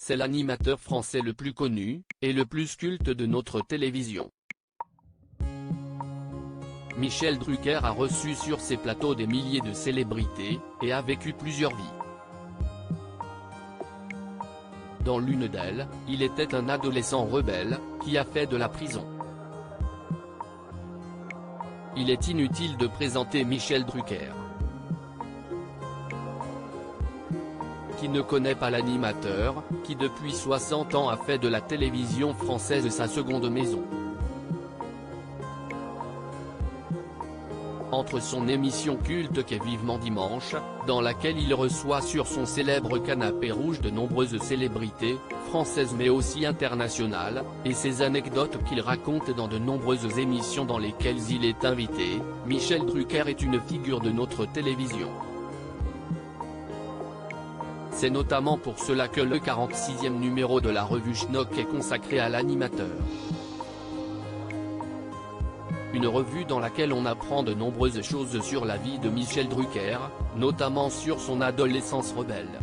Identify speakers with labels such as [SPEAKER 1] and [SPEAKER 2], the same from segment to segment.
[SPEAKER 1] c'est l'animateur français le plus connu, et le plus culte de notre télévision. Michel Drucker a reçu sur ses plateaux des milliers de célébrités, et a vécu plusieurs vies. Dans l'une d'elles, il était un adolescent rebelle, qui a fait de la prison. Il est inutile de présenter Michel Drucker. Qui ne connaît pas l'animateur, qui depuis 60 ans a fait de la télévision française sa seconde maison. Entre son émission culte qu'est Vivement Dimanche, dans laquelle il reçoit sur son célèbre canapé rouge de nombreuses célébrités, françaises mais aussi internationales, et ses anecdotes qu'il raconte dans de nombreuses émissions dans lesquelles il est invité, Michel Drucker est une figure de notre télévision. C'est notamment pour cela que le 46e numéro de la revue Schnock est consacré à l'animateur. Une revue dans laquelle on apprend de nombreuses choses sur la vie de Michel Drucker, notamment sur son adolescence rebelle.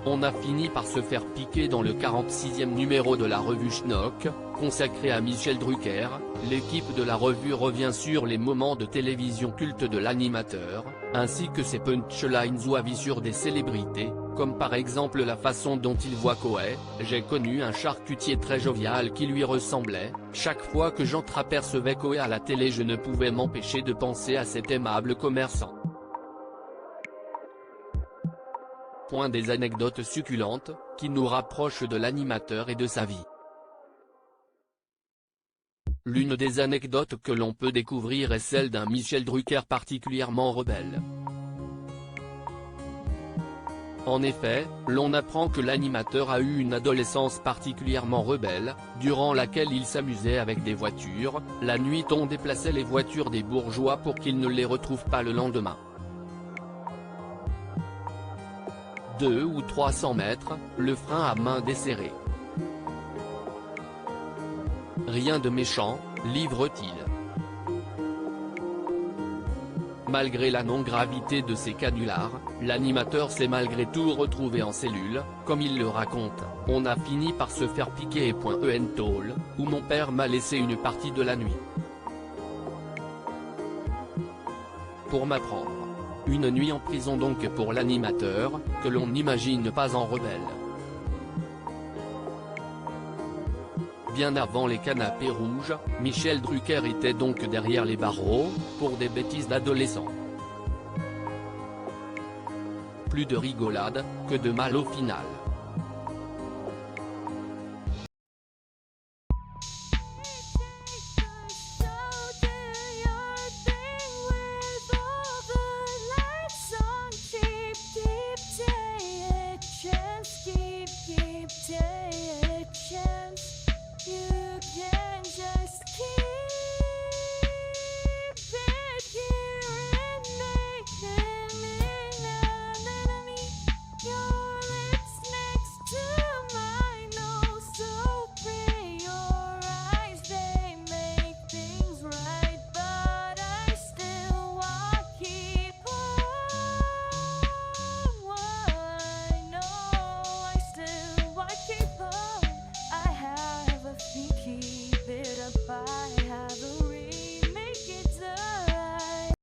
[SPEAKER 1] On a fini par se faire piquer dans le 46e numéro de la revue Schnock, consacré à Michel Drucker. L'équipe de la revue revient sur les moments de télévision culte de l'animateur, ainsi que ses punchlines ou avis sur des célébrités, comme par exemple la façon dont il voit Coé. J'ai connu un charcutier très jovial qui lui ressemblait, chaque fois que j'entreapercevais Coé à la télé je ne pouvais m'empêcher de penser à cet aimable commerçant. Point des anecdotes succulentes, qui nous rapprochent de l'animateur et de sa vie. L'une des anecdotes que l'on peut découvrir est celle d'un Michel Drucker particulièrement rebelle. En effet, l'on apprend que l'animateur a eu une adolescence particulièrement rebelle, durant laquelle il s'amusait avec des voitures. La nuit on déplaçait les voitures des bourgeois pour qu'ils ne les retrouvent pas le lendemain. 200 ou 300 mètres, le frein à main desserré. Rien de méchant, livre-t-il. Malgré la non-gravité de ces canulars, l'animateur s'est malgré tout retrouvé en cellule, comme il le raconte. On a fini par se faire piquer et .tôle, où mon père m'a laissé une partie de la nuit. Pour m'apprendre. Une nuit en prison donc pour l'animateur, que l'on n'imagine pas en rebelle. Bien avant les canapés rouges, Michel Drucker était donc derrière les barreaux, pour des bêtises d'adolescents. Plus de rigolade, que de mal au final.